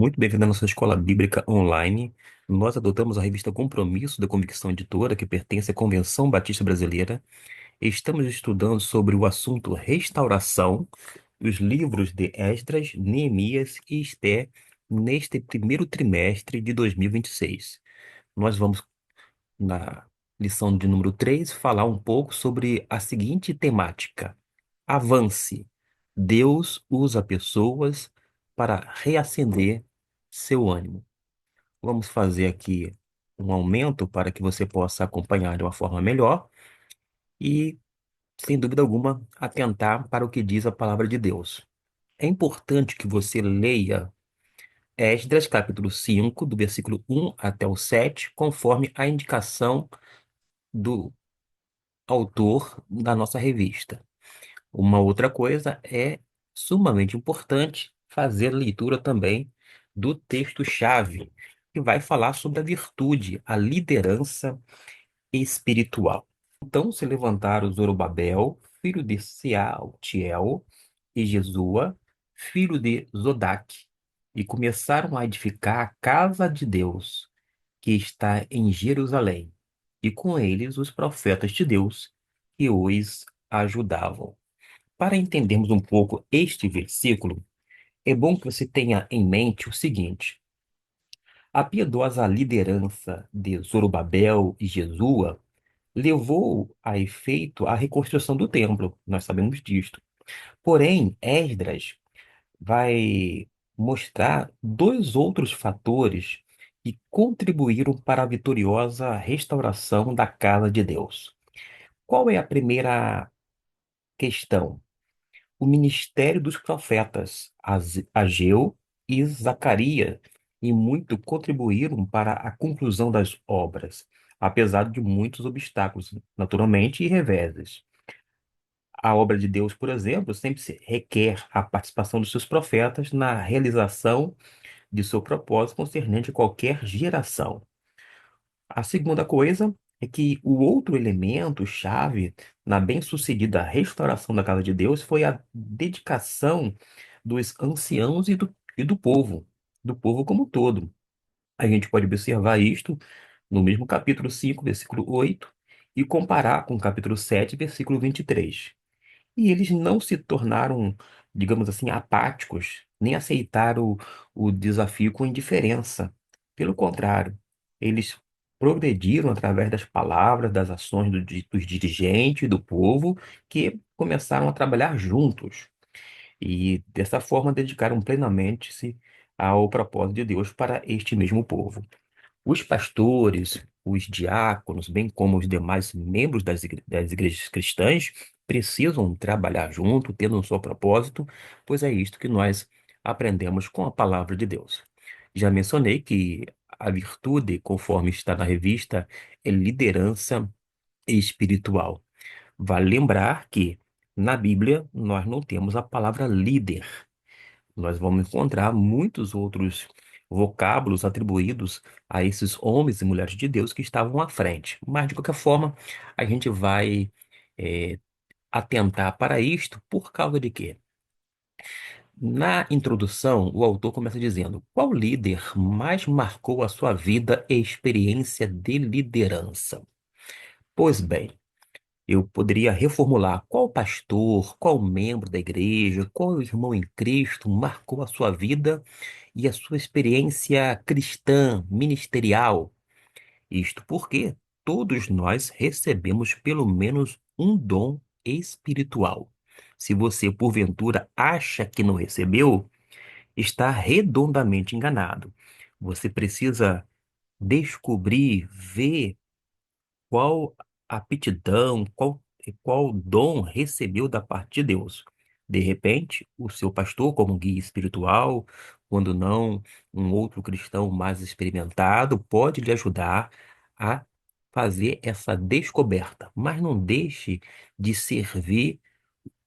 Muito bem-vindo à nossa escola bíblica online. Nós adotamos a revista Compromisso da Convicção Editora, que pertence à Convenção Batista Brasileira. Estamos estudando sobre o assunto restauração, os livros de Esdras, Neemias e Esté, neste primeiro trimestre de 2026. Nós vamos, na lição de número 3, falar um pouco sobre a seguinte temática: avance. Deus usa pessoas para reacender seu ânimo. Vamos fazer aqui um aumento para que você possa acompanhar de uma forma melhor e, sem dúvida alguma, atentar para o que diz a palavra de Deus. É importante que você leia Esdras, capítulo 5, do versículo 1 até o 7, conforme a indicação do autor da nossa revista. Uma outra coisa é sumamente importante fazer a leitura também do texto-chave, que vai falar sobre a virtude, a liderança espiritual. Então se levantaram Zorobabel, filho de Sealtiel, e Jesua, filho de Zodaque, e começaram a edificar a casa de Deus, que está em Jerusalém, e com eles os profetas de Deus, que os ajudavam. Para entendermos um pouco este versículo, é bom que você tenha em mente o seguinte: a piedosa liderança de Zorobabel e Jesua levou a efeito a reconstrução do templo, nós sabemos disto. Porém, Esdras vai mostrar dois outros fatores que contribuíram para a vitoriosa restauração da casa de Deus. Qual é a primeira questão? O ministério dos profetas Ageu e Zacarias, e muito contribuíram para a conclusão das obras, apesar de muitos obstáculos, naturalmente, e reveses. A obra de Deus, por exemplo, sempre requer a participação dos seus profetas na realização de seu propósito concernente a qualquer geração. A segunda coisa é que o outro elemento chave na bem-sucedida restauração da casa de Deus foi a dedicação dos anciãos e do do povo como um todo. A gente pode observar isto no mesmo capítulo 5, versículo 8, e comparar com o capítulo 7, versículo 23. E eles não se tornaram, digamos assim, apáticos, nem aceitaram o desafio com indiferença. Pelo contrário, eles progrediram através das palavras, das ações dos dirigentes, do povo, que começaram a trabalhar juntos. E dessa forma dedicaram plenamente-se ao propósito de Deus para este mesmo povo. Os pastores, os diáconos, bem como os demais membros das igrejas cristãs, precisam trabalhar junto, tendo um só propósito, pois é isto que nós aprendemos com a palavra de Deus. Já mencionei que a virtude, conforme está na revista, é liderança espiritual. Vale lembrar que na Bíblia nós não temos a palavra líder. Nós vamos encontrar muitos outros vocábulos atribuídos a esses homens e mulheres de Deus que estavam à frente. Mas, de qualquer forma, a gente vai eh, atentar para isto por causa de quê? Na introdução, o autor começa dizendo: qual líder mais marcou a sua vida e experiência de liderança? Pois bem, eu poderia reformular: qual pastor, qual membro da igreja, qual irmão em Cristo marcou a sua vida e a sua experiência cristã, ministerial? Isto porque todos nós recebemos pelo menos um dom espiritual. Se você, porventura, acha que não recebeu, está redondamente enganado. Você precisa descobrir, ver qual aptidão, qual dom recebeu da parte de Deus. De repente, o seu pastor, como guia espiritual, quando não, um outro cristão mais experimentado, pode lhe ajudar a fazer essa descoberta. Mas não deixe de servir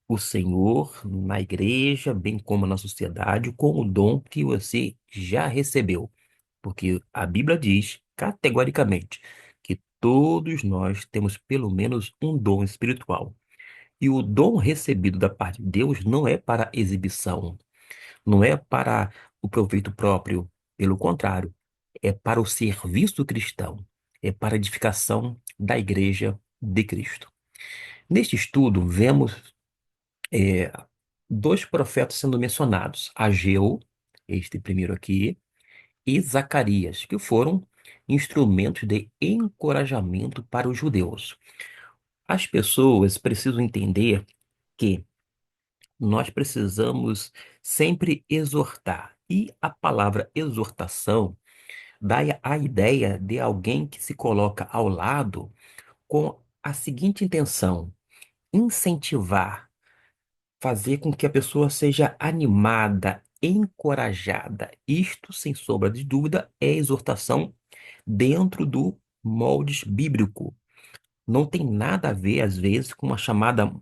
o Senhor na igreja, bem como na sociedade, com o dom que você já recebeu. Porque a Bíblia diz categoricamente que todos nós temos pelo menos um dom espiritual. E o dom recebido da parte de Deus não é para exibição, não é para o proveito próprio. Pelo contrário, é para o serviço cristão, é para a edificação da Igreja de Cristo. Neste estudo, vemos é, dois profetas sendo mencionados: Ageu, este primeiro aqui, e Zacarias, que foram instrumentos de encorajamento para os judeus. As pessoas precisam entender que nós precisamos sempre exortar. E a palavra exortação dá a ideia de alguém que se coloca ao lado com a seguinte intenção: incentivar, fazer com que a pessoa seja animada, encorajada. Isto, sem sombra de dúvida, é exortação dentro do moldes bíblico. Não tem nada a ver, às vezes, com uma chamada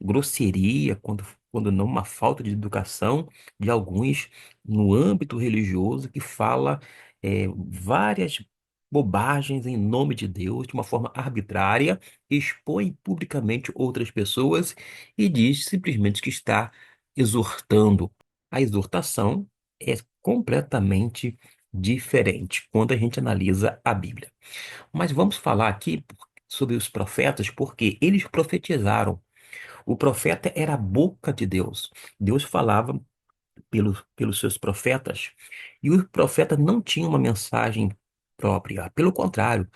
grosseria, quando não uma falta de educação de alguns no âmbito religioso que fala várias bobagens em nome de Deus, de uma forma arbitrária, expõe publicamente outras pessoas e diz simplesmente que está exortando. A exortação é completamente diferente quando a gente analisa a Bíblia. Mas vamos falar aqui sobre os profetas, porque eles profetizaram. O profeta era a boca de Deus. Deus falava pelos seus profetas, e os profetas não tinham uma mensagem própria. Pelo contrário,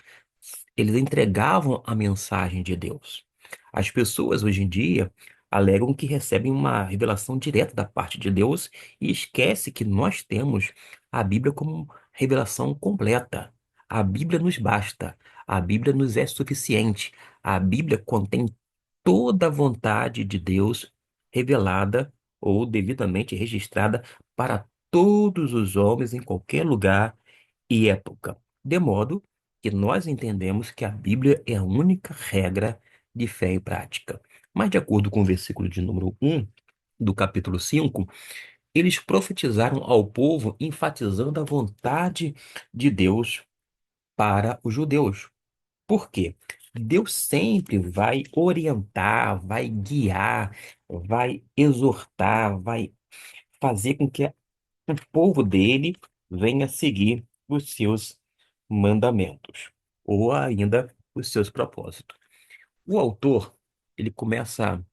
eles entregavam a mensagem de Deus. As pessoas hoje em dia alegam que recebem uma revelação direta da parte de Deus e esquece que nós temos a Bíblia como revelação completa. A Bíblia nos basta. A Bíblia nos é suficiente. A Bíblia contém toda a vontade de Deus revelada ou devidamente registrada para todos os homens em qualquer lugar e época. De modo que nós entendemos que a Bíblia é a única regra de fé e prática. Mas, de acordo com o versículo de número 1 do capítulo 5, eles profetizaram ao povo, enfatizando a vontade de Deus para os judeus. Por quê? Deus sempre vai orientar, vai guiar, vai exortar, vai fazer com que o povo dele venha seguir os seus mandamentos, ou ainda os seus propósitos. O autor, ele começa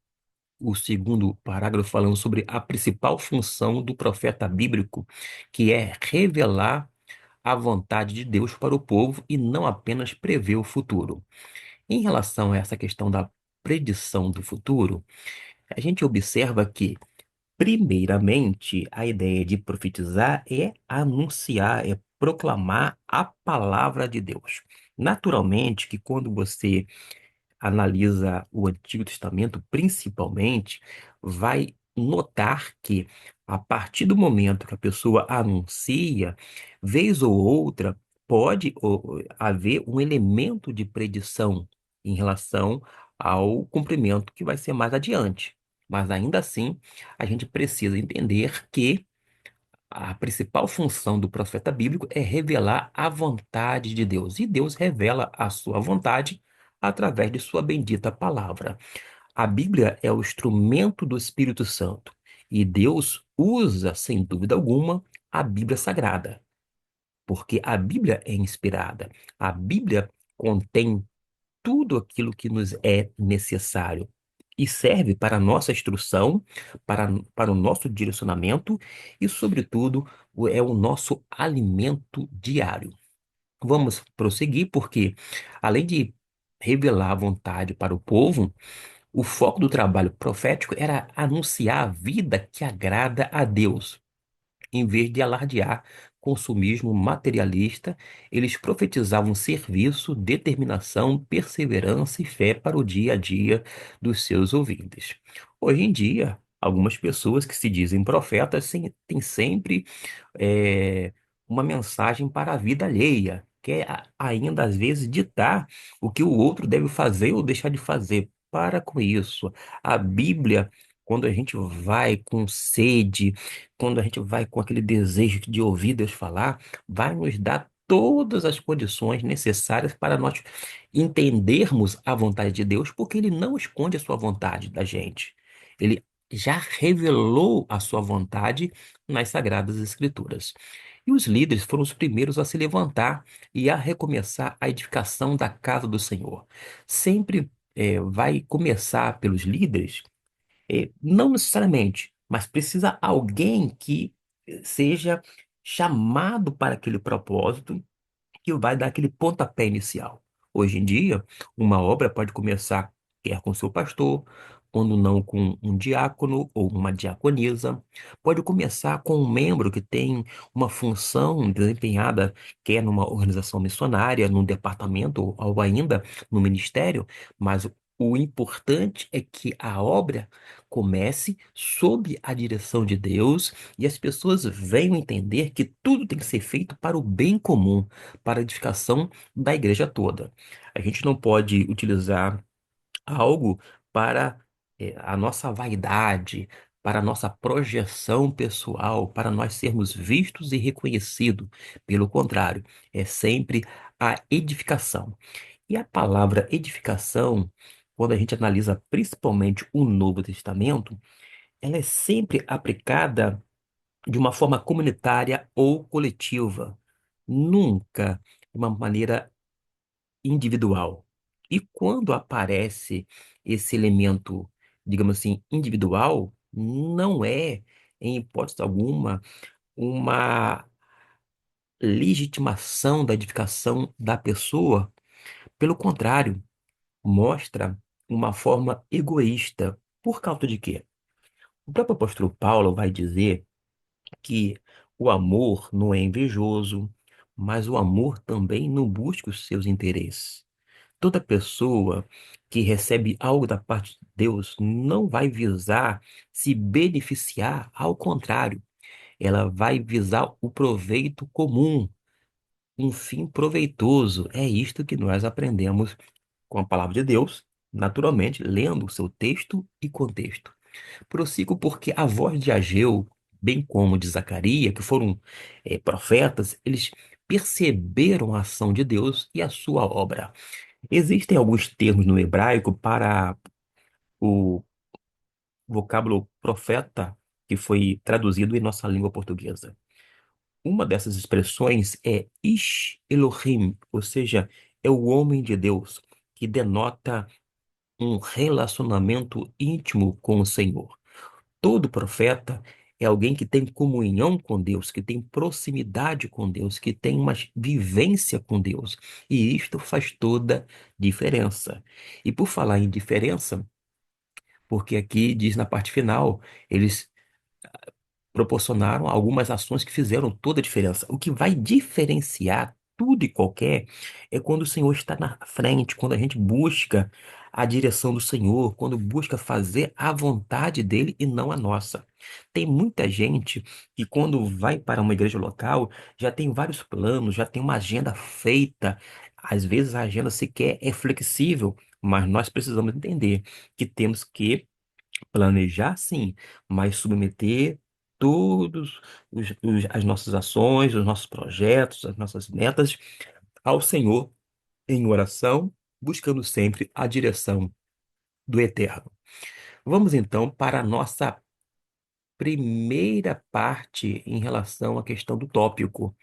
o segundo parágrafo falando sobre a principal função do profeta bíblico, que é revelar a vontade de Deus para o povo e não apenas prever o futuro. Em relação a essa questão da predição do futuro, a gente observa que, primeiramente, a ideia de profetizar é anunciar, é proclamar a palavra de Deus. Naturalmente, que quando você analisa o Antigo Testamento, principalmente, vai notar que, a partir do momento que a pessoa anuncia, vez ou outra, pode haver um elemento de predição em relação ao cumprimento que vai ser mais adiante. Mas ainda assim, a gente precisa entender que a principal função do profeta bíblico é revelar a vontade de Deus. E Deus revela a sua vontade através de sua bendita palavra. A Bíblia é o instrumento do Espírito Santo. E Deus usa, sem dúvida alguma, a Bíblia Sagrada. Porque a Bíblia é inspirada. A Bíblia contém tudo aquilo que nos é necessário e serve para a nossa instrução, para o nosso direcionamento e, sobretudo, é o nosso alimento diário. Vamos prosseguir, porque, além de revelar a vontade para o povo, o foco do trabalho profético era anunciar a vida que agrada a Deus. Em vez de alardear consumismo materialista, eles profetizavam serviço, determinação, perseverança e fé para o dia a dia dos seus ouvintes. Hoje em dia, algumas pessoas que se dizem profetas têm sempre é, uma mensagem para a vida alheia, que é ainda às vezes ditar o que o outro deve fazer ou deixar de fazer. Para com isso. A Bíblia, quando a gente vai com sede, quando a gente vai com aquele desejo de ouvir Deus falar, vai nos dar todas as condições necessárias para nós entendermos a vontade de Deus, porque Ele não esconde a sua vontade da gente. Ele já revelou a sua vontade nas Sagradas Escrituras. E os líderes foram os primeiros a se levantar e a recomeçar a edificação da casa do Senhor. Sempre vai começar pelos líderes, não necessariamente, mas precisa alguém que seja chamado para aquele propósito que vai dar aquele pontapé inicial. Hoje em dia, uma obra pode começar quer com seu pastor, quando não com um diácono ou uma diaconisa. Pode começar com um membro que tem uma função desempenhada, quer numa organização missionária, num departamento ou ainda no ministério, mas o importante é que a obra comece sob a direção de Deus e as pessoas venham entender que tudo tem que ser feito para o bem comum, para a edificação da igreja toda. A gente não pode utilizar algo para a nossa vaidade, para a nossa projeção pessoal, para nós sermos vistos e reconhecidos. Pelo contrário, é sempre a edificação. E a palavra edificação, quando a gente analisa principalmente o Novo Testamento, ela é sempre aplicada de uma forma comunitária ou coletiva, nunca de uma maneira individual. E quando aparece esse elemento, digamos assim, individual, não é, em hipótese alguma, uma legitimação da edificação da pessoa. Pelo contrário, mostra uma forma egoísta. Por causa de quê? O próprio apóstolo Paulo vai dizer que o amor não é invejoso, mas o amor também não busca os seus interesses. Toda pessoa que recebe algo da parte de Deus não vai visar se beneficiar, ao contrário, ela vai visar o proveito comum, um fim proveitoso. É isto que nós aprendemos com a palavra de Deus, naturalmente, lendo o seu texto e contexto. Prossigo porque a voz de Ageu, bem como de Zacarias, que foram profetas, eles perceberam a ação de Deus e a sua obra. Existem alguns termos no hebraico para o vocábulo profeta que foi traduzido em nossa língua portuguesa. Uma dessas expressões é Ish Elohim, ou seja, é o homem de Deus, que denota um relacionamento íntimo com o Senhor. Todo profeta é alguém que tem comunhão com Deus, que tem proximidade com Deus, que tem uma vivência com Deus. E isto faz toda diferença. E por falar em diferença, porque aqui diz na parte final, eles proporcionaram algumas ações que fizeram toda a diferença. O que vai diferenciar tudo e qualquer é quando o Senhor está na frente, quando a gente busca a direção do Senhor, quando busca fazer a vontade dele e não a nossa. Tem muita gente que quando vai para uma igreja local já tem vários planos, já tem uma agenda feita. Às vezes a agenda sequer é flexível, mas nós precisamos entender que temos que planejar sim, mas submeter todos as nossas ações, os nossos projetos, as nossas metas ao Senhor em oração, buscando sempre a direção do Eterno. Vamos então para a nossa primeira parte em relação à questão do tópico.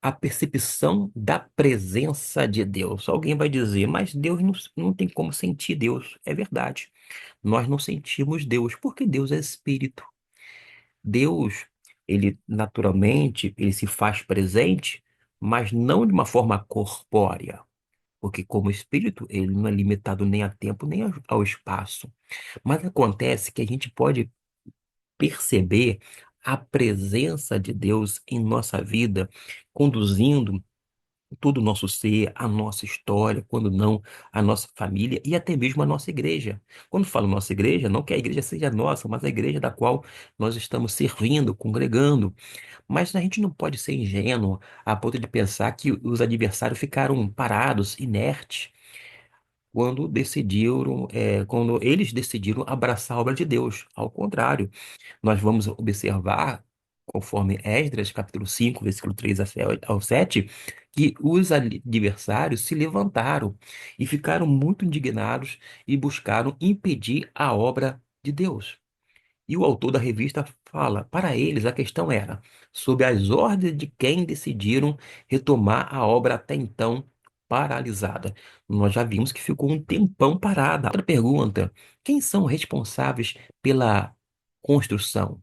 A percepção da presença de Deus. Alguém vai dizer, mas Deus não tem como sentir Deus. É verdade. Nós não sentimos Deus, porque Deus é espírito. Deus, ele naturalmente, ele se faz presente, mas não de uma forma corpórea, porque como espírito, ele não é limitado nem a tempo, nem ao espaço. Mas acontece que a gente pode perceber a presença de Deus em nossa vida, conduzindo todo o nosso ser, a nossa história, quando não a nossa família e até mesmo a nossa igreja. Quando falo nossa igreja, não que a igreja seja nossa, mas a igreja da qual nós estamos servindo, congregando. Mas a gente não pode ser ingênuo a ponto de pensar que os adversários ficaram parados, inertes, quando eles decidiram abraçar a obra de Deus. Ao contrário, nós vamos observar, conforme Esdras, capítulo 5 versículo 3 ao 7, que os adversários se levantaram e ficaram muito indignados e buscaram impedir a obra de Deus. E o autor da revista fala, para eles a questão era sobre as ordens de quem decidiram retomar a obra até então paralisada. Nós já vimos que ficou um tempão parada. Outra pergunta: quem são responsáveis pela construção?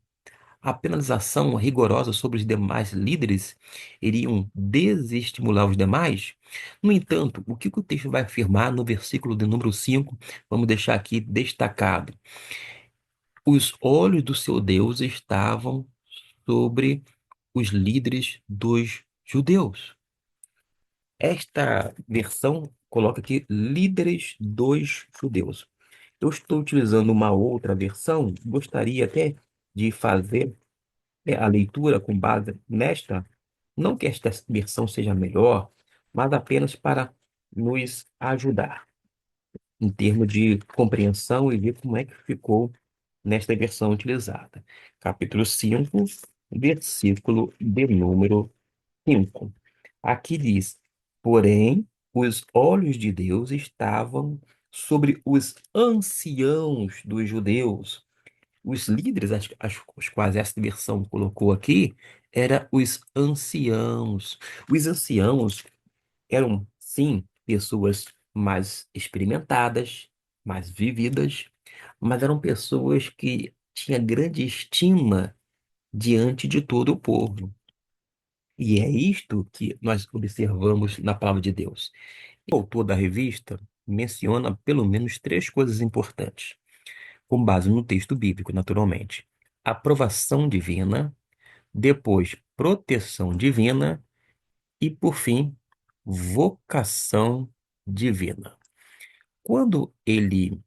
A penalização rigorosa sobre os demais líderes iriam desestimular os demais? No entanto, o que o texto vai afirmar no versículo de número 5? Vamos deixar aqui destacado. Os olhos do seu Deus estavam sobre os líderes dos judeus. Esta versão coloca aqui líderes dos judeus. Eu estou utilizando uma outra versão, gostaria até de fazer a leitura com base nesta, não que esta versão seja melhor, mas apenas para nos ajudar em termos de compreensão e ver como é que ficou nesta versão utilizada. Capítulo 5, versículo de número 5. Aqui diz: porém, os olhos de Deus estavam sobre os anciãos dos judeus. Os líderes, os quais essa versão colocou aqui, eram os anciãos. Os anciãos eram, sim, pessoas mais experimentadas, mais vividas, mas eram pessoas que tinham grande estima diante de todo o povo. E é isto que nós observamos na palavra de Deus. O autor da revista menciona pelo menos três coisas importantes, com base no texto bíblico, naturalmente: aprovação divina, depois proteção divina e, por fim, vocação divina. Quando ele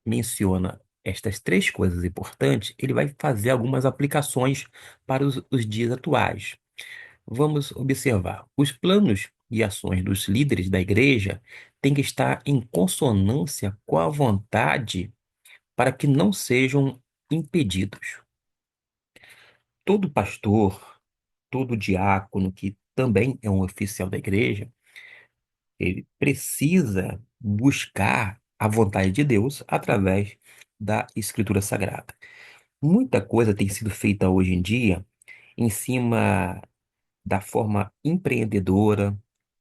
menciona estas três coisas importantes, ele vai fazer algumas aplicações para os dias atuais. Vamos observar. Os planos e ações dos líderes da igreja têm que estar em consonância com a vontade para que não sejam impedidos. Todo pastor, todo diácono, que também é um oficial da igreja, ele precisa buscar a vontade de Deus através da Escritura Sagrada. Muita coisa tem sido feita hoje em dia em cima da forma empreendedora,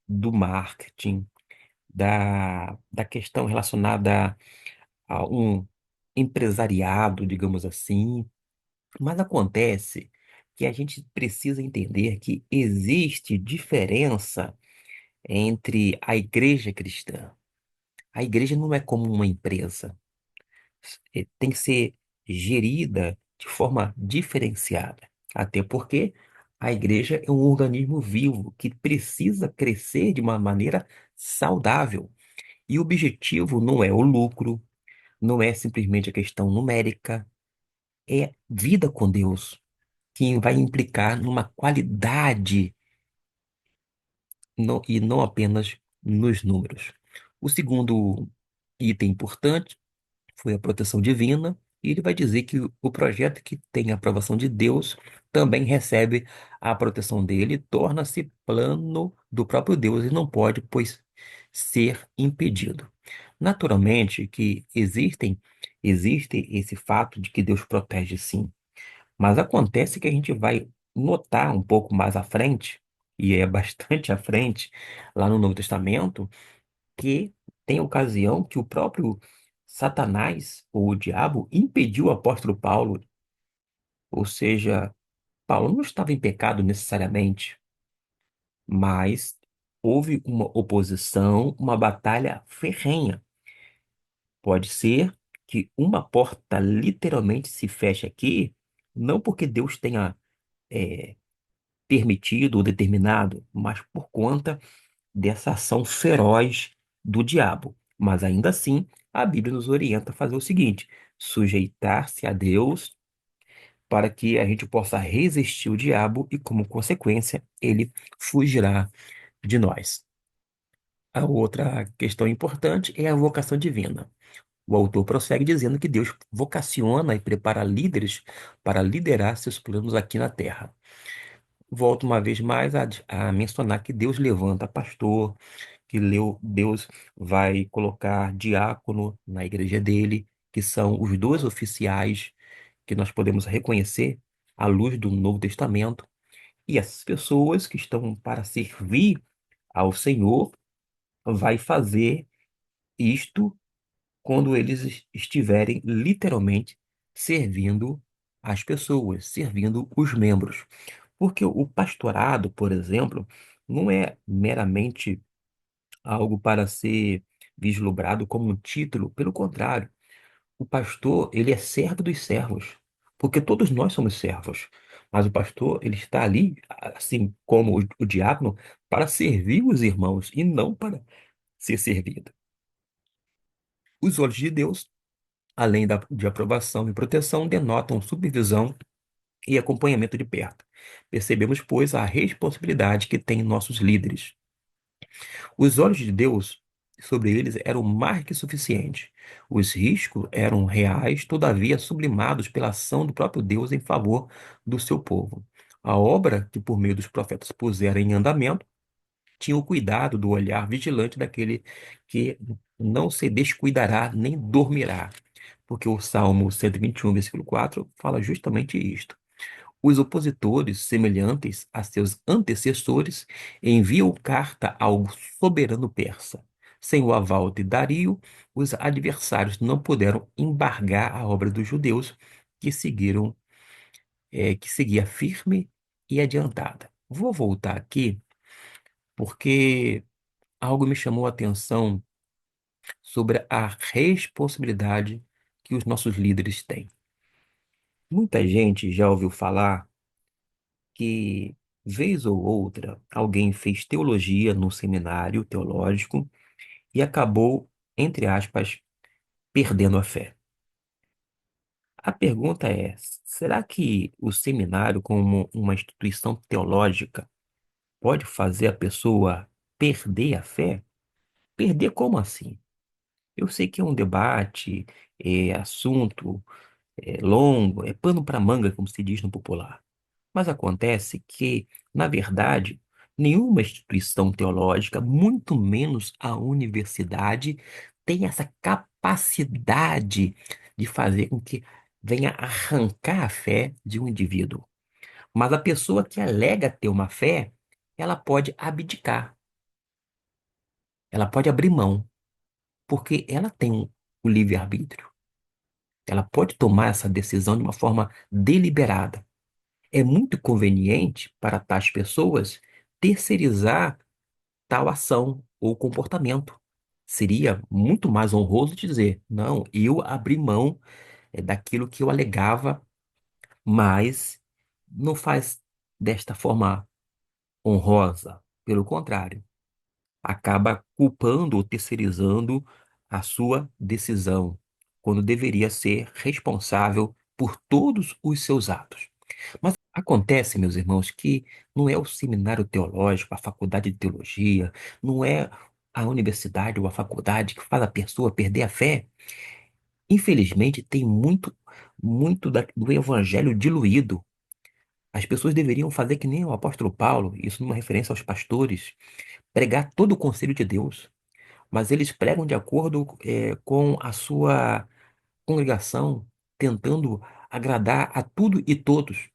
do marketing, da questão relacionada a um empresariado, digamos assim. Mas acontece que a gente precisa entender que existe diferença entre a igreja cristã. A igreja não é como uma empresa. Tem que ser gerida de forma diferenciada. Até porque a igreja é um organismo vivo que precisa crescer de uma maneira saudável. E o objetivo não é o lucro, não é simplesmente a questão numérica, é vida com Deus, que vai implicar numa qualidade e não apenas nos números. O segundo item importante foi a proteção divina, e ele vai dizer que o projeto que tem a aprovação de Deus também recebe a proteção dele, torna-se plano do próprio Deus e não pode, pois, ser impedido. Naturalmente que existe esse fato de que Deus protege sim, mas acontece que a gente vai notar um pouco mais à frente, e é bastante à frente, lá no Novo Testamento, que tem ocasião que o próprio Satanás, ou o diabo, impediu o apóstolo Paulo. Ou seja, Paulo não estava em pecado necessariamente, mas houve uma oposição, uma batalha ferrenha. Pode ser que uma porta literalmente se feche aqui, não porque Deus tenha eh, permitido ou determinado, mas por conta dessa ação feroz do diabo. Mas ainda assim, a Bíblia nos orienta a fazer o seguinte: sujeitar-se a Deus para que a gente possa resistir o diabo e, como consequência, ele fugirá de nós. A outra questão importante é a vocação divina. O autor prossegue dizendo que Deus vocaciona e prepara líderes para liderar seus planos aqui na terra. Volto uma vez mais a mencionar que Deus levanta pastor, que Deus vai colocar diácono na igreja dele, que são os dois oficiais que nós podemos reconhecer à luz do Novo Testamento. E essas pessoas que estão para servir ao Senhor vai fazer isto quando eles estiverem literalmente servindo as pessoas, servindo os membros. Porque o pastorado, por exemplo, não é meramente algo para ser vislumbrado como um título, pelo contrário, o pastor, ele é servo dos servos, porque todos nós somos servos. Mas o pastor, ele está ali, assim como o diácono, para servir os irmãos e não para ser servido. Os olhos de Deus, além de aprovação e proteção, denotam supervisão e acompanhamento de perto. Percebemos, pois, a responsabilidade que têm nossos líderes. Os olhos de Deus sobre eles eram mais que suficientes. Os riscos eram reais, todavia sublimados pela ação do próprio Deus em favor do seu povo. A obra que por meio dos profetas puseram em andamento tinha o cuidado do olhar vigilante daquele que não se descuidará nem dormirá. Porque o Salmo 121, versículo 4, fala justamente isto. Os opositores, semelhantes a seus antecessores, enviam carta ao soberano persa. Sem o aval de Dario, os adversários não puderam embargar a obra dos judeus, que que seguia firme e adiantada. Vou voltar aqui porque algo me chamou a atenção sobre a responsabilidade que os nossos líderes têm. Muita gente já ouviu falar que, vez ou outra, alguém fez teologia no seminário teológico e acabou, entre aspas, perdendo a fé. A pergunta é: será que o seminário, como uma instituição teológica, pode fazer a pessoa perder a fé? Perder como assim? Eu sei que é um debate, é assunto, é longo, é pano para manga, como se diz no popular. Mas acontece que, na verdade, nenhuma instituição teológica, muito menos a universidade, tem essa capacidade de fazer com que venha arrancar a fé de um indivíduo. Mas a pessoa que alega ter uma fé, ela pode abdicar, ela pode abrir mão, porque ela tem o livre-arbítrio. Ela pode tomar essa decisão de uma forma deliberada. É muito conveniente para tais pessoas terceirizar tal ação ou comportamento. Seria muito mais honroso dizer, não, eu abri mão daquilo que eu alegava, mas não faz desta forma honrosa. Pelo contrário, acaba culpando ou terceirizando a sua decisão, quando deveria ser responsável por todos os seus atos. Mas acontece, meus irmãos, que não é o seminário teológico, a faculdade de teologia, não é a universidade ou a faculdade que faz a pessoa perder a fé. Infelizmente, tem muito do evangelho diluído. As pessoas deveriam fazer que nem o apóstolo Paulo, isso numa referência aos pastores, pregar todo o conselho de Deus, mas eles pregam de acordo, com a sua congregação, tentando agradar a tudo e todos.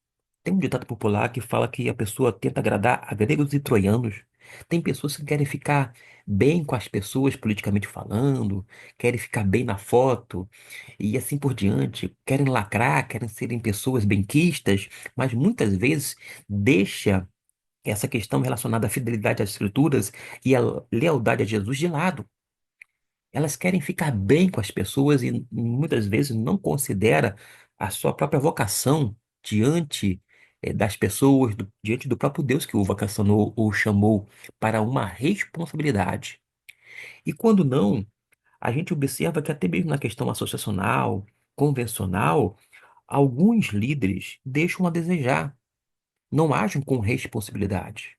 Tem um ditado popular que fala que a pessoa tenta agradar a gregos e troianos. Tem pessoas que querem ficar bem com as pessoas politicamente falando, querem ficar bem na foto e assim por diante, querem lacrar, querem serem pessoas benquistas, mas muitas vezes deixa essa questão relacionada à fidelidade às Escrituras e à lealdade a Jesus de lado. Elas querem ficar bem com as pessoas e muitas vezes não considera a sua própria vocação diante das pessoas, diante do próprio Deus que o vocacionou ou chamou para uma responsabilidade. E quando não, a gente observa que até mesmo na questão associacional, convencional, alguns líderes deixam a desejar, não agem com responsabilidade.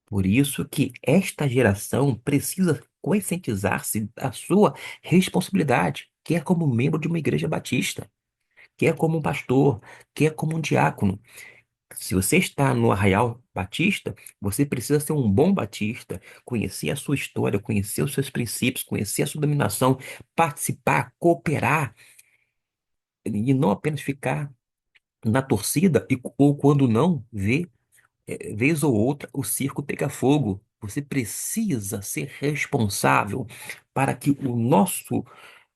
Por isso que esta geração precisa conscientizar-se da sua responsabilidade, quer como membro de uma igreja batista, quer como um pastor, quer como um diácono. Se você está no Arraial Batista, você precisa ser um bom batista, conhecer a sua história, conhecer os seus princípios, conhecer a sua dominação, participar, cooperar e não apenas ficar na torcida ou quando não, ver, vez ou outra, o circo pegar fogo. Você precisa ser responsável para que o nosso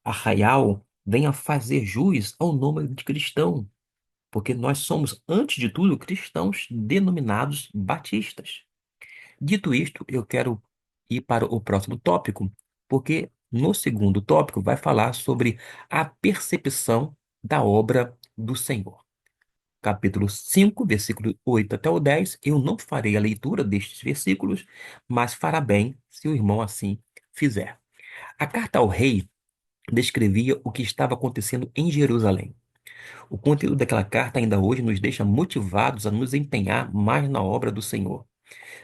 arraial venha fazer jus ao nome de cristão, porque nós somos, antes de tudo, cristãos denominados batistas. Dito isto, eu quero ir para o próximo tópico, porque no segundo tópico vai falar sobre a percepção da obra do Senhor. Capítulo 5, versículo 8 até o 10. Eu não farei a leitura destes versículos, mas fará bem se o irmão assim fizer. A carta ao rei descrevia o que estava acontecendo em Jerusalém. O conteúdo daquela carta ainda hoje nos deixa motivados a nos empenhar mais na obra do Senhor.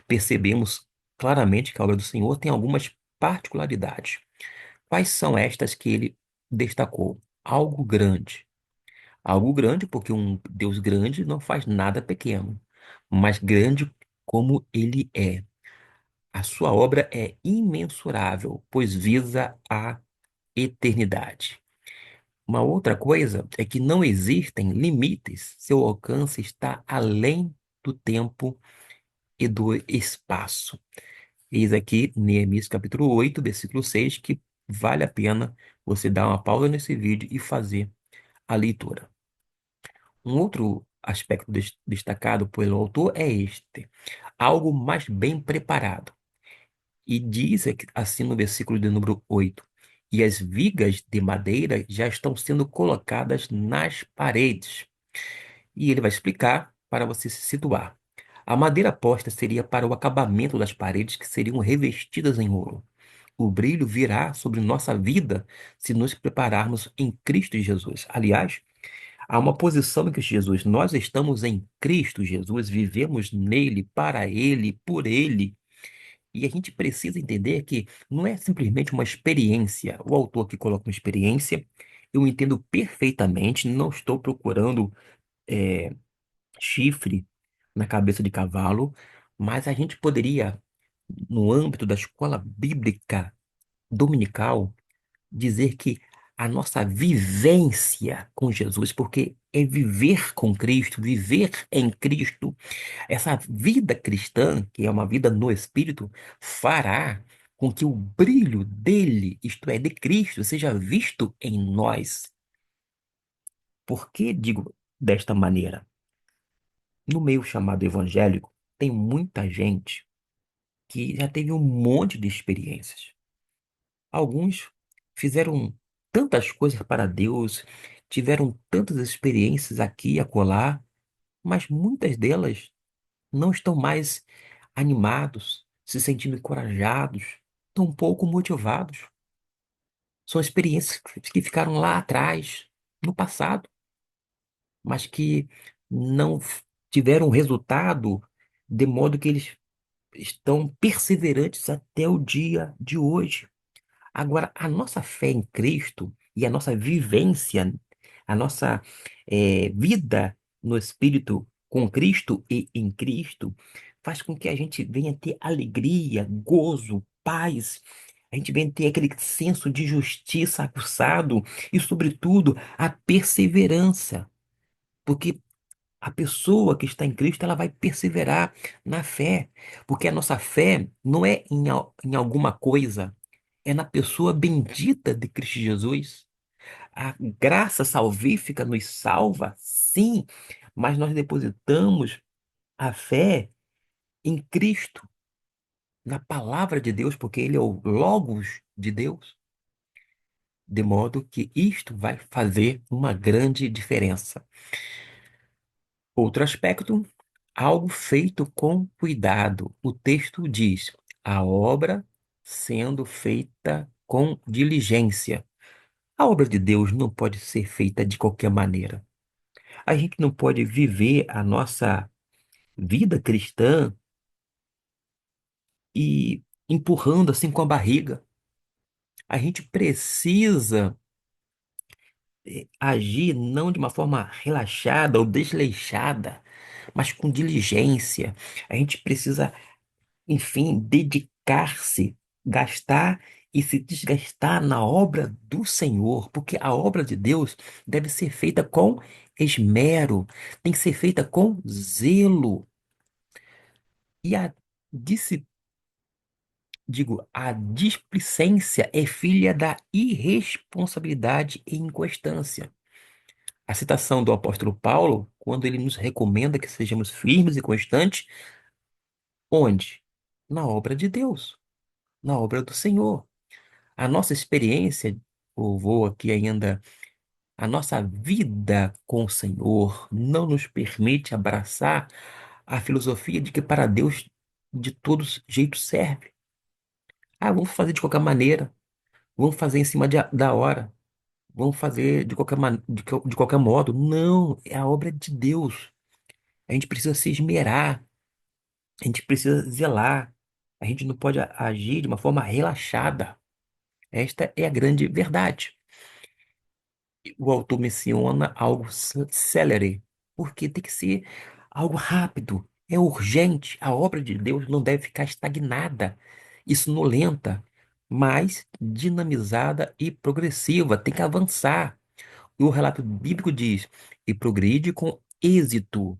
Percebemos claramente que a obra do Senhor tem algumas particularidades. Quais são estas que ele destacou? Algo grande. Algo grande, porque um Deus grande não faz nada pequeno, mas grande como ele é. A sua obra é imensurável, pois visa a eternidade. Uma outra coisa é que não existem limites, seu alcance está além do tempo e do espaço. Eis aqui Neemias capítulo 8, versículo 6, que vale a pena você dar uma pausa nesse vídeo e fazer a leitura. Um outro aspecto destacado pelo autor é este: algo mais bem preparado. E diz assim no versículo de número 8: e as vigas de madeira já estão sendo colocadas nas paredes. E ele vai explicar para você se situar. A madeira posta seria para o acabamento das paredes que seriam revestidas em ouro. O brilho virá sobre nossa vida se nos prepararmos em Cristo Jesus. Aliás, há uma posição em Cristo Jesus. Nós estamos em Cristo Jesus, vivemos nele, para ele, por ele. E a gente precisa entender que não é simplesmente uma experiência. O autor que coloca uma experiência, eu entendo perfeitamente, não estou procurando eh, chifre na cabeça de cavalo, mas a gente poderia, no âmbito da escola bíblica dominical, dizer que a nossa vivência com Jesus, porque é viver com Cristo, viver em Cristo, essa vida cristã, que é uma vida no Espírito, fará com que o brilho dele, isto é, de Cristo, seja visto em nós. Por que digo desta maneira? No meio chamado evangélico, tem muita gente que já teve um monte de experiências. Alguns fizeram tantas coisas para Deus, tiveram tantas experiências aqui e acolá, mas muitas delas não estão mais animados, se sentindo encorajados, tão pouco motivados. São experiências que ficaram lá atrás, no passado, mas que não tiveram resultado de modo que eles estão perseverantes até o dia de hoje. Agora, a nossa fé em Cristo e a nossa vivência, a nossa vida no Espírito com Cristo e em Cristo, faz com que a gente venha ter alegria, gozo, paz. A gente venha ter aquele senso de justiça aguçado e, sobretudo, a perseverança. Porque a pessoa que está em Cristo, ela vai perseverar na fé, porque a nossa fé não é em alguma coisa, é na pessoa bendita de Cristo Jesus. A graça salvífica nos salva, sim, mas nós depositamos a fé em Cristo, na palavra de Deus, porque Ele é o Logos de Deus, de modo que isto vai fazer uma grande diferença. Outro aspecto, algo feito com cuidado. O texto diz: a obra sendo feita com diligência. A obra de Deus não pode ser feita de qualquer maneira. A gente não pode viver a nossa vida cristã e empurrando assim com a barriga. A gente precisa agir não de uma forma relaxada ou desleixada, mas com diligência. A gente precisa, enfim, dedicar-se, gastar e se desgastar na obra do Senhor, porque a obra de Deus deve ser feita com esmero, tem que ser feita com zelo. E a displicência é filha da irresponsabilidade e inconstância. A citação do apóstolo Paulo, quando ele nos recomenda que sejamos firmes e constantes, onde? Na obra de Deus, na obra do Senhor. A nossa experiência, eu vou aqui ainda, a nossa vida com o Senhor não nos permite abraçar a filosofia de que para Deus de todos jeitos serve. Ah, vamos fazer de qualquer maneira, vamos fazer em cima da hora, vamos fazer de qualquer, de qualquer modo. Não, é a obra de Deus. A gente precisa se esmerar, a gente precisa zelar, a gente não pode agir de uma forma relaxada. Esta é a grande verdade. O autor menciona algo celere, porque tem que ser algo rápido, é urgente. A obra de Deus não deve ficar estagnada e sonolenta, mas dinamizada e progressiva, tem que avançar. E o relato bíblico diz: e progride com êxito,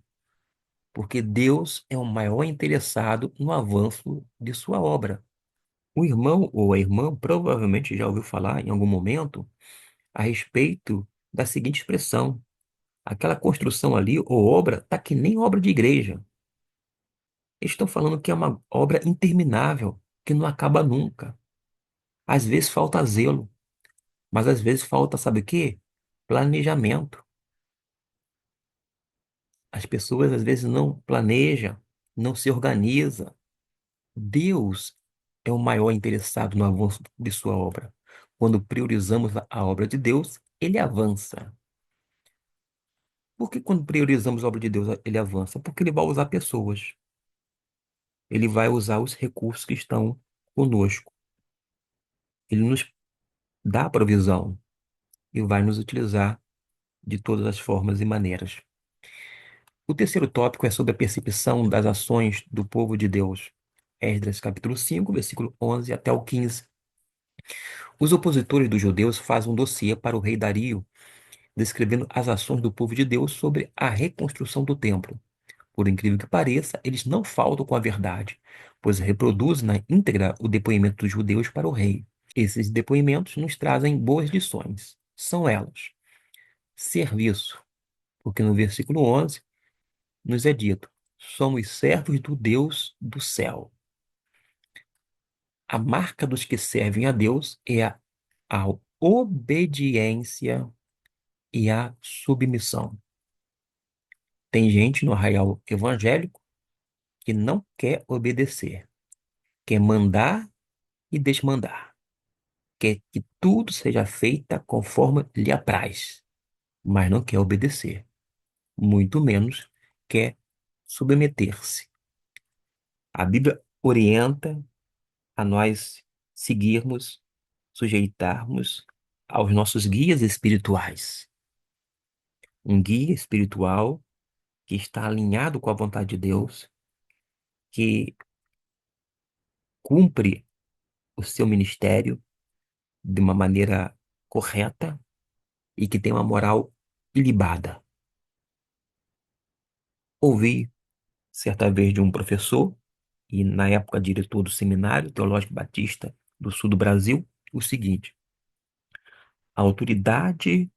porque Deus é o maior interessado no avanço de sua obra. O irmão ou a irmã provavelmente já ouviu falar em algum momento a respeito da seguinte expressão: aquela construção ali ou obra tá que nem obra de igreja. Eles estão falando que é uma obra interminável, que não acaba nunca. Às vezes falta zelo, mas às vezes falta, sabe o quê? Planejamento. As pessoas às vezes não planejam, não se organizam. Deus é o maior interessado no avanço de sua obra. Quando priorizamos a obra de Deus, ele avança. Por que quando priorizamos a obra de Deus, ele avança? Porque ele vai usar pessoas. Ele vai usar os recursos que estão conosco. Ele nos dá a provisão e vai nos utilizar de todas as formas e maneiras. O terceiro tópico é sobre a percepção das ações do povo de Deus. Esdras capítulo 5, versículo 11 até o 15. Os opositores dos judeus fazem um dossiê para o rei Dario, descrevendo as ações do povo de Deus sobre a reconstrução do templo. Por incrível que pareça, eles não faltam com a verdade, pois reproduzem na íntegra o depoimento dos judeus para o rei. Esses depoimentos nos trazem boas lições. São elas: serviço, porque no versículo 11 nos é dito: somos servos do Deus do céu. A marca dos que servem a Deus é a obediência e a submissão. Tem gente no arraial evangélico que não quer obedecer, quer mandar e desmandar, quer que tudo seja feito conforme lhe apraz, mas não quer obedecer, muito menos quer submeter-se. A Bíblia orienta a nós seguirmos, sujeitarmos aos nossos guias espirituais. Um guia espiritual que está alinhado com a vontade de Deus, que cumpre o seu ministério de uma maneira correta e que tem uma moral ilibada. Ouvi certa vez de um professor, e na época diretor do Seminário Teológico Batista do Sul do Brasil, o seguinte: a autoridade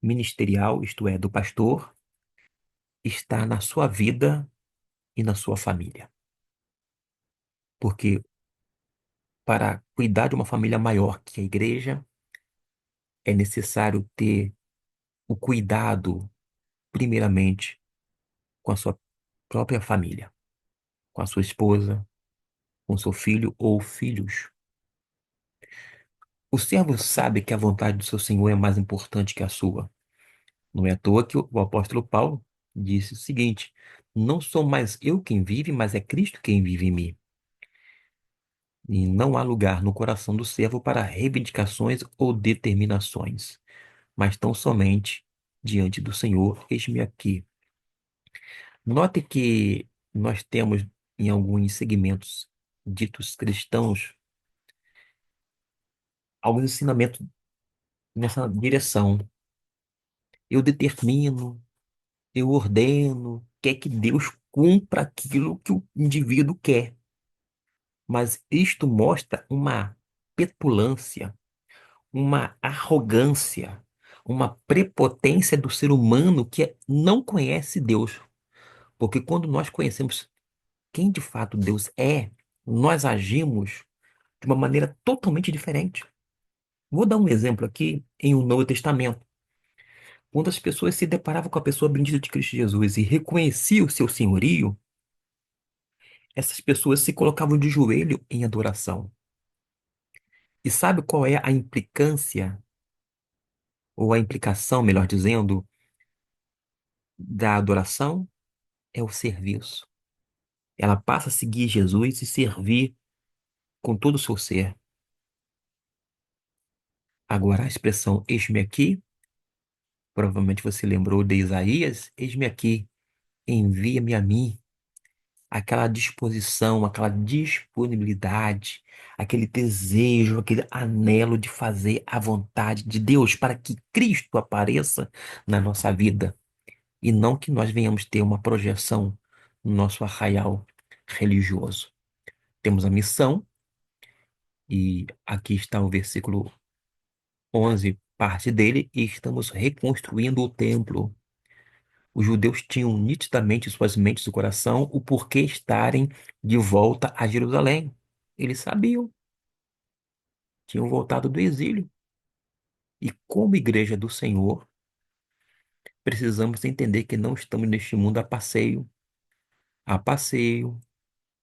ministerial, isto é, do pastor, está na sua vida e na sua família. Porque para cuidar de uma família maior que a igreja, é necessário ter o cuidado, primeiramente, com a sua própria família, com a sua esposa, com seu filho ou filhos. O servo sabe que a vontade do seu Senhor é mais importante que a sua. Não é à toa que o apóstolo Paulo disse o seguinte: não sou mais eu quem vive, mas é Cristo quem vive em mim. E não há lugar no coração do servo para reivindicações ou determinações, mas tão somente diante do Senhor, eis-me aqui. Note que nós temos em alguns segmentos ditos cristãos alguns ensinamentos nessa direção. Eu determino, eu ordeno, quer que Deus cumpra aquilo que o indivíduo quer. Mas isto mostra uma petulância, uma arrogância, uma prepotência do ser humano que não conhece Deus. Porque quando nós conhecemos quem de fato Deus é, nós agimos de uma maneira totalmente diferente. Vou dar um exemplo aqui em um Novo Testamento. Quando as pessoas se deparavam com a pessoa bendita de Cristo Jesus e reconheciam o seu senhorio, essas pessoas se colocavam de joelho em adoração. E sabe qual é a implicância, ou a implicação, melhor dizendo, da adoração? É o serviço. Ela passa a seguir Jesus e servir com todo o seu ser. Agora, a expressão eis-me aqui, provavelmente você lembrou de Isaías, eis-me aqui, envia-me a mim. Aquela disposição, aquela disponibilidade, aquele desejo, aquele anelo de fazer a vontade de Deus para que Cristo apareça na nossa vida e não que nós venhamos ter uma projeção no nosso arraial religioso. Temos a missão, e aqui está o versículo 11, parte dele, e estamos reconstruindo o templo. Os judeus tinham nitidamente em suas mentes e coração o porquê estarem de volta a Jerusalém. Eles sabiam, tinham voltado do exílio. E como igreja do Senhor, precisamos entender que não estamos neste mundo a passeio,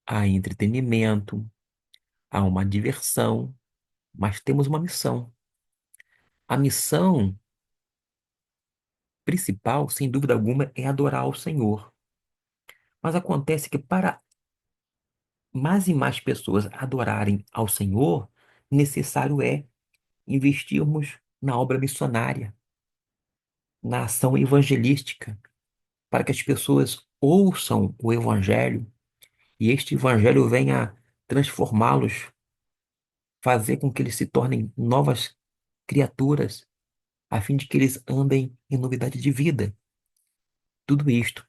a entretenimento, a uma diversão, mas temos uma missão. A missão principal, sem dúvida alguma, é adorar ao Senhor. Mas acontece que para mais e mais pessoas adorarem ao Senhor, necessário é investirmos na obra missionária, na ação evangelística, para que as pessoas ouçam o Evangelho e este Evangelho venha transformá-los, fazer com que eles se tornem novas criaturas, a fim de que eles andem em novidade de vida. Tudo isto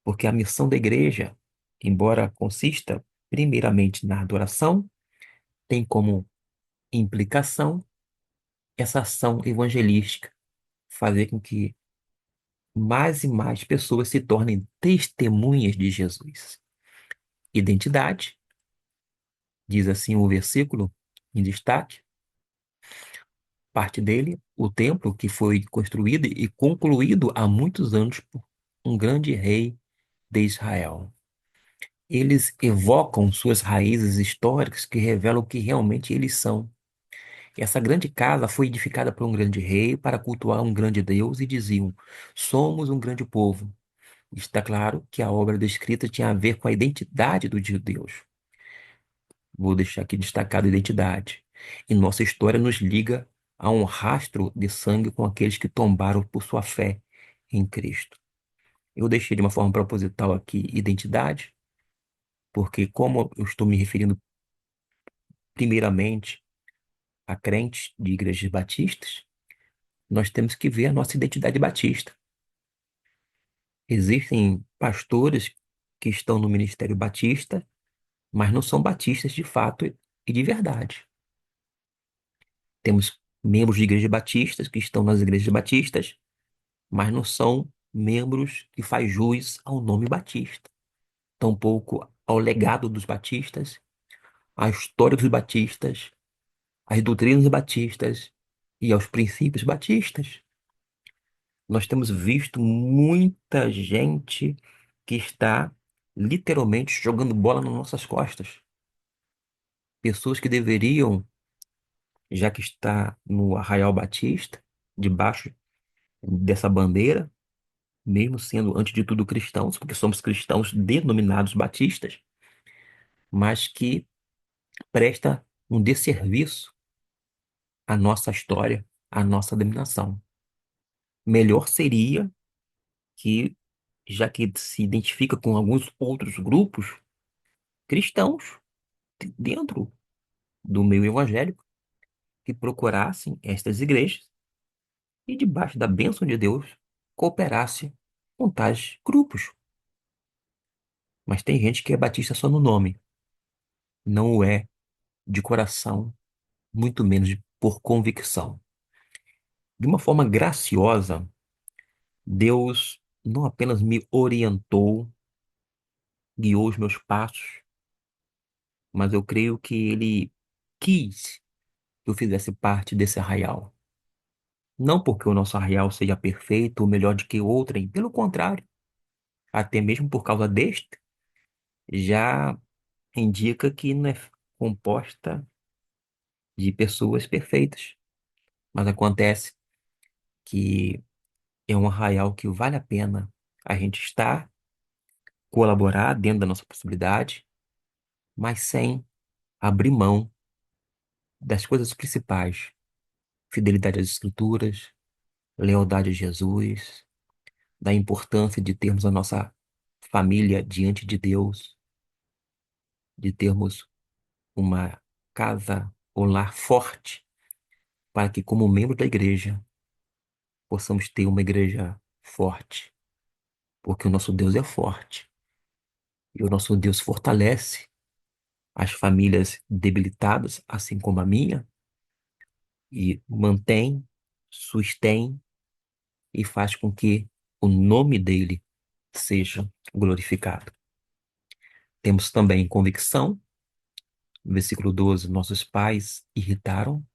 porque a missão da igreja, embora consista primeiramente na adoração, tem como implicação essa ação evangelística, fazer com que mais e mais pessoas se tornem testemunhas de Jesus. Identidade, diz assim o versículo em destaque, parte dele, o templo que foi construído e concluído há muitos anos por um grande rei de Israel. Eles evocam suas raízes históricas que revelam o que realmente eles são. Essa grande casa foi edificada por um grande rei para cultuar um grande Deus e diziam: somos um grande povo. Está claro que a obra descrita tinha a ver com a identidade dos judeus. Vou deixar aqui destacado a identidade. E nossa história nos liga a um rastro de sangue com aqueles que tombaram por sua fé em Cristo. Eu deixei de uma forma proposital aqui identidade, porque como eu estou me referindo primeiramente a crentes de igrejas batistas, nós temos que ver a nossa identidade batista. Existem pastores que estão no ministério batista, mas não são batistas de fato e de verdade. Temos membros de igrejas batistas que estão nas igrejas batistas, mas não são membros que faz jus ao nome batista, tampouco ao legado dos batistas, à história dos batistas, às doutrinas batistas e aos princípios batistas. Nós temos visto muita gente que está literalmente jogando bola nas nossas costas. Pessoas que deveriam, já que está no Arraial Batista, debaixo dessa bandeira, mesmo sendo antes de tudo cristãos, porque somos cristãos denominados batistas, mas que presta um desserviço à nossa história, à nossa denominação. Melhor seria que, já que se identifica com alguns outros grupos cristãos dentro do meio evangélico, que procurassem estas igrejas e, debaixo da bênção de Deus, cooperasse com tais grupos. Mas tem gente que é batista só no nome, não o é de coração, muito menos por convicção. De uma forma graciosa, Deus não apenas me orientou, guiou os meus passos, mas eu creio que Ele quis que eu fizesse parte desse arraial. Não porque o nosso arraial seja perfeito ou melhor do que outrem, pelo contrário, até mesmo por causa deste, já indica que não é composta de pessoas perfeitas. Mas acontece que é um arraial que vale a pena a gente estar, colaborar dentro da nossa possibilidade, mas sem abrir mão das coisas principais: fidelidade às Escrituras, lealdade a Jesus, da importância de termos a nossa família diante de Deus, de termos uma casa ou lar forte, para que, como membro da igreja, possamos ter uma igreja forte, porque o nosso Deus é forte e o nosso Deus fortalece as famílias debilitadas, assim como a minha, e mantém, sustém e faz com que o nome dele seja glorificado. Temos também convicção. No versículo 12, nossos pais irritaram.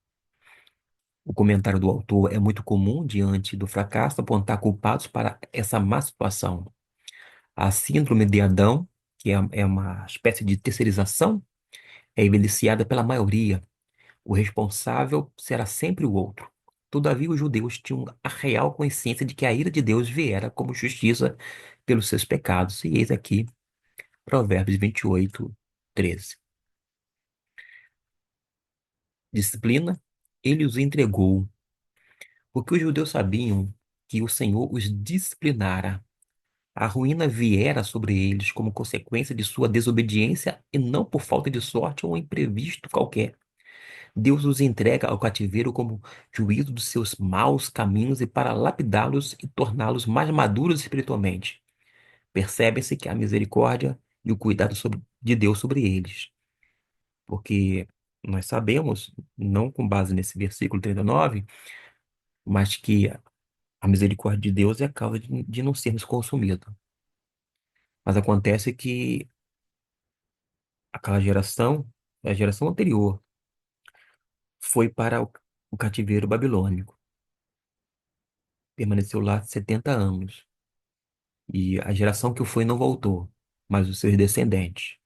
O comentário do autor é muito comum diante do fracasso apontar culpados para essa má situação. A síndrome de Adão, que é uma espécie de terceirização, é evidenciada pela maioria. O responsável será sempre o outro. Todavia, os judeus tinham a real consciência de que a ira de Deus viera como justiça pelos seus pecados. E eis aqui Provérbios 28, 13. Disciplina, ele os entregou, porque os judeus sabiam que o Senhor os disciplinara. A ruína viera sobre eles como consequência de sua desobediência e não por falta de sorte ou imprevisto qualquer. Deus os entrega ao cativeiro como juízo dos seus maus caminhos e para lapidá-los e torná-los mais maduros espiritualmente. Percebe-se que a misericórdia e o cuidado de Deus sobre eles. Porque nós sabemos, não com base nesse versículo 39, mas que a misericórdia de Deus é a causa de não sermos consumidos. Mas acontece que aquela geração, a geração anterior, foi para o cativeiro babilônico. Permaneceu lá 70 anos. E a geração que foi não voltou, mas os seus descendentes.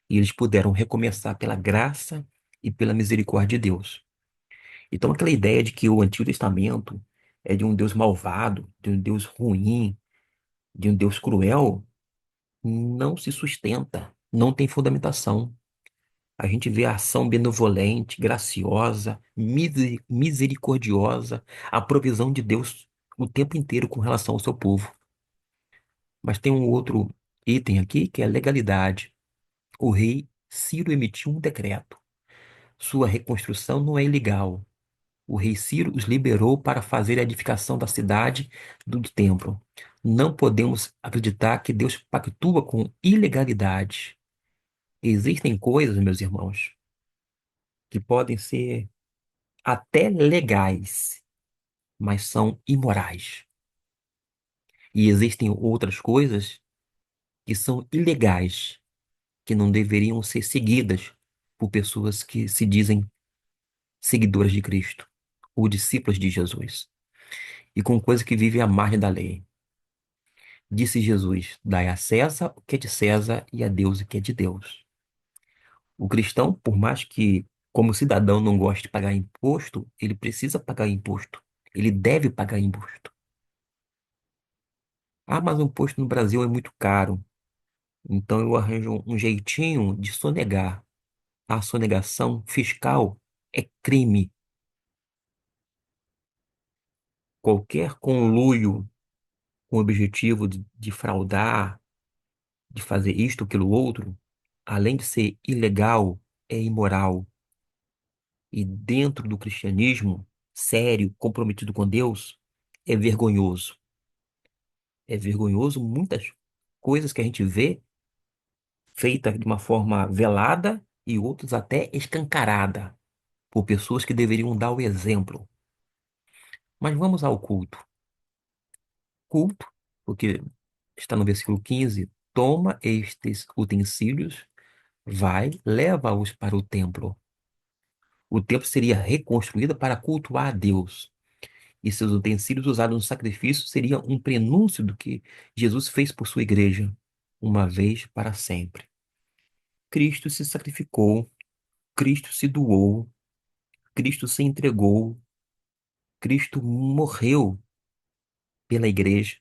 E eles puderam recomeçar pela graça e pela misericórdia de Deus. Então, aquela ideia de que o Antigo Testamento é de um Deus malvado, de um Deus ruim, de um Deus cruel, não se sustenta, não tem fundamentação. A gente vê a ação benevolente, graciosa, misericordiosa, a provisão de Deus o tempo inteiro com relação ao seu povo. Mas tem um outro item aqui que é a legalidade. O rei Ciro emitiu um decreto. Sua reconstrução não é ilegal. O rei Ciro os liberou para fazer a edificação da cidade do templo. Não podemos acreditar que Deus pactua com ilegalidade. Existem coisas, meus irmãos, que podem ser até legais, mas são imorais. E existem outras coisas que são ilegais, que não deveriam ser seguidas por pessoas que se dizem seguidoras de Cristo ou discípulos de Jesus, e com coisas que vivem à margem da lei. Disse Jesus: dai a César o que é de César e a Deus o que é de Deus. O cristão, por mais que, como cidadão, não goste de pagar imposto, ele precisa pagar imposto. Ele deve pagar imposto. Ah, mas o imposto no Brasil é muito caro. Então eu arranjo um jeitinho de sonegar. A sonegação fiscal é crime. Qualquer conluio com o objetivo de fraudar, de fazer isto, aquilo, outro, além de ser ilegal, é imoral. e dentro do cristianismo, sério, comprometido com Deus, é vergonhoso. É vergonhoso muitas coisas que a gente vê feitas de uma forma velada e outras até escancarada por pessoas que deveriam dar o exemplo. Mas vamos ao culto. Culto, porque está no versículo 15: toma estes utensílios, vai, leva-os para o templo. O templo seria reconstruído para cultuar a Deus. E seus utensílios usados no sacrifício seriam um prenúncio do que Jesus fez por sua igreja, uma vez para sempre. Cristo se sacrificou, Cristo se doou, Cristo se entregou, Cristo morreu pela igreja,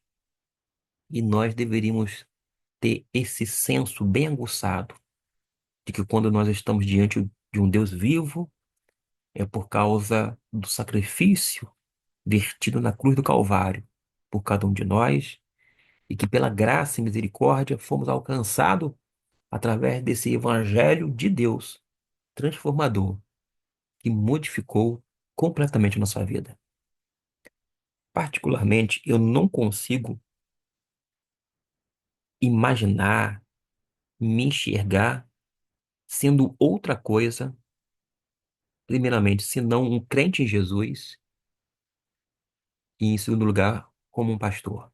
e nós deveríamos ter esse senso bem aguçado de que quando nós estamos diante de um Deus vivo, é por causa do sacrifício vertido na cruz do Calvário por cada um de nós, e que pela graça e misericórdia fomos alcançados através desse evangelho de Deus transformador que modificou completamente a nossa vida. Particularmente, eu não consigo imaginar, me enxergar sendo outra coisa, primeiramente, senão um crente em Jesus e, em segundo lugar, como um pastor.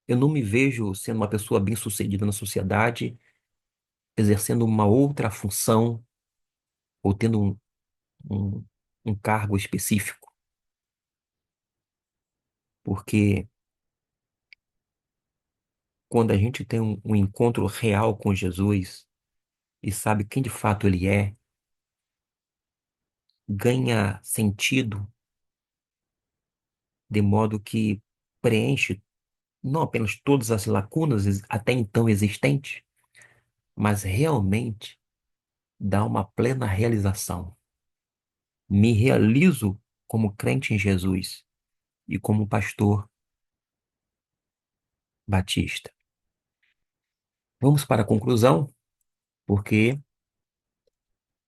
Eu não me vejo sendo uma pessoa bem-sucedida na sociedade, exercendo uma outra função ou tendo um, um cargo específico, porque quando a gente tem um encontro real com Jesus e sabe quem de fato ele é, ganha sentido de modo que preenche não apenas todas as lacunas até então existentes, mas realmente dá uma plena realização. Me realizo como crente em Jesus e como pastor batista. Vamos para a conclusão, porque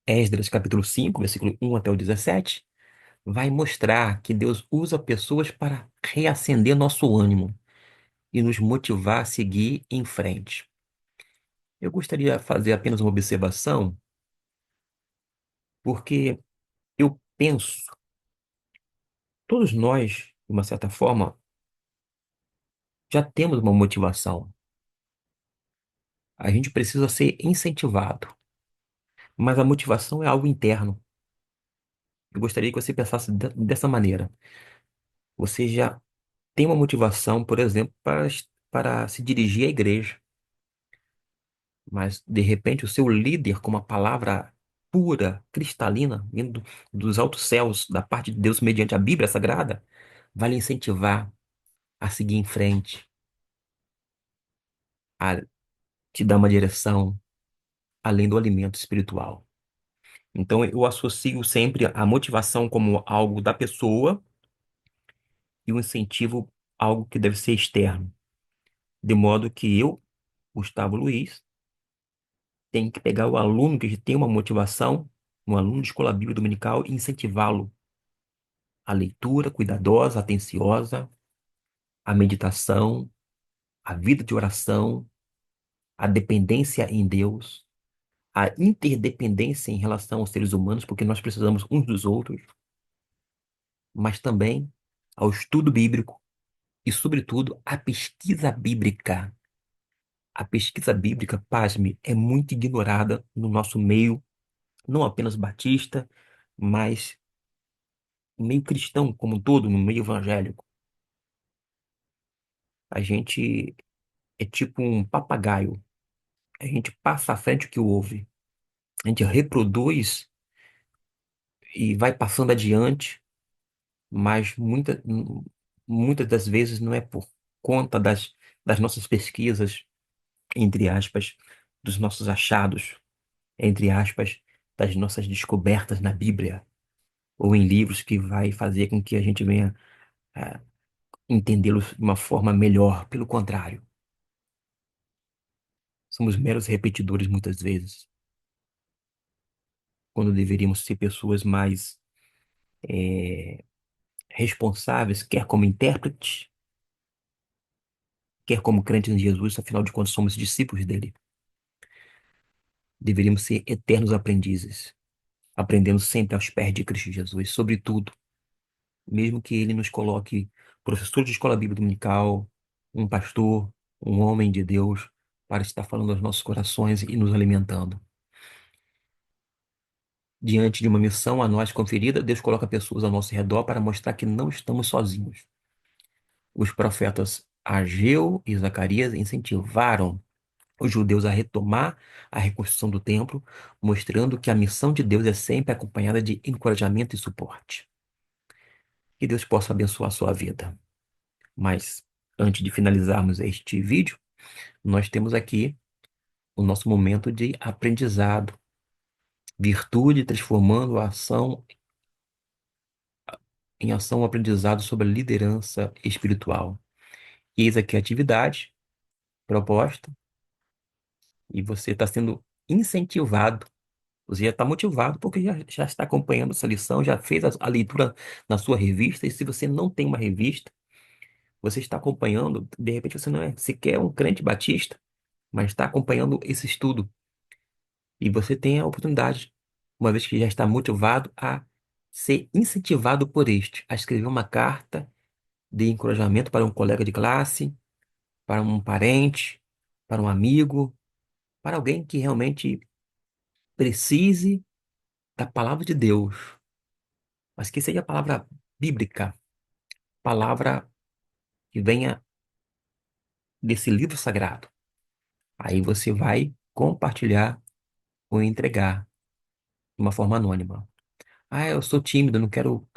Esdras capítulo 5, versículo 1 até o 17, vai mostrar que Deus usa pessoas para reacender nosso ânimo e nos motivar a seguir em frente. Eu gostaria de fazer apenas uma observação, porque eu penso, todos nós, de uma certa forma, já temos uma motivação. A gente precisa ser incentivado, mas a motivação é algo interno. Eu gostaria que você pensasse dessa maneira. Você já tem uma motivação, por exemplo, para se dirigir à igreja, mas de repente o seu líder, com uma palavra pura, cristalina, vindo dos altos céus, da parte de Deus, mediante a Bíblia Sagrada, vai lhe incentivar a seguir em frente, a te dar uma direção além do alimento espiritual. Então eu associo sempre a motivação como algo da pessoa e o incentivo algo que deve ser externo, de modo que eu, Gustavo Luiz, tenho que pegar o aluno que tem uma motivação, um aluno de escola bíblica dominical, e incentivá-lo à leitura cuidadosa, atenciosa, à meditação, à vida de oração, à dependência em Deus, à interdependência em relação aos seres humanos, porque nós precisamos uns dos outros, mas também ao estudo bíblico e, sobretudo, à pesquisa bíblica. A pesquisa bíblica, pasme, é muito ignorada no nosso meio, não apenas batista, mas no meio cristão como um todo, no meio evangélico. A gente é tipo um papagaio. A gente passa à frente o que ouve. A gente reproduz e vai passando adiante, mas muitas das vezes não é por conta das nossas pesquisas, entre aspas, dos nossos achados, entre aspas, das nossas descobertas na Bíblia ou em livros que vai fazer com que a gente venha a entendê-los de uma forma melhor. Pelo contrário, somos meros repetidores muitas vezes. quando deveríamos ser pessoas mais responsáveis, quer como intérpretes, quer como crentes em Jesus, afinal de contas somos discípulos dele. Deveríamos ser eternos aprendizes, aprendendo sempre aos pés de Cristo Jesus, sobre tudo, mesmo que ele nos coloque professor de escola bíblica dominical, um pastor, um homem de Deus, para estar falando aos nossos corações e nos alimentando. Diante de uma missão a nós conferida, Deus coloca pessoas ao nosso redor para mostrar que não estamos sozinhos. Os profetas Ageu e Zacarias incentivaram os judeus a retomar a reconstrução do templo, mostrando que a missão de Deus é sempre acompanhada de encorajamento e suporte. Que Deus possa abençoar a sua vida. Mas, antes de finalizarmos este vídeo, nós temos aqui o nosso momento de aprendizado. Virtude transformando a ação em ação, aprendizado sobre a liderança espiritual. Eis aqui a atividade proposta e você está sendo incentivado. Você já está motivado porque já está acompanhando essa lição, já fez a leitura na sua revista. E se você não tem uma revista, você está acompanhando, de repente você não é sequer um crente batista, mas está acompanhando esse estudo. E você tem a oportunidade, uma vez que já está motivado, a ser incentivado por este, a escrever uma carta de encorajamento para um colega de classe, para um parente, para um amigo, para alguém que realmente precise da palavra de Deus, mas que seja a palavra bíblica, palavra que venha desse livro sagrado. Aí você vai compartilhar ou entregar de uma forma anônima. Ah, eu sou tímido, não quero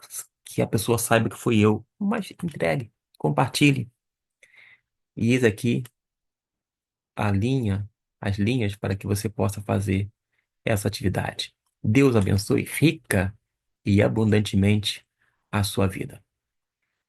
que a pessoa saiba que fui eu. Mas entregue, compartilhe. E eis aqui a linha, as linhas para que você possa fazer essa atividade. Deus abençoe rica e abundantemente a sua vida.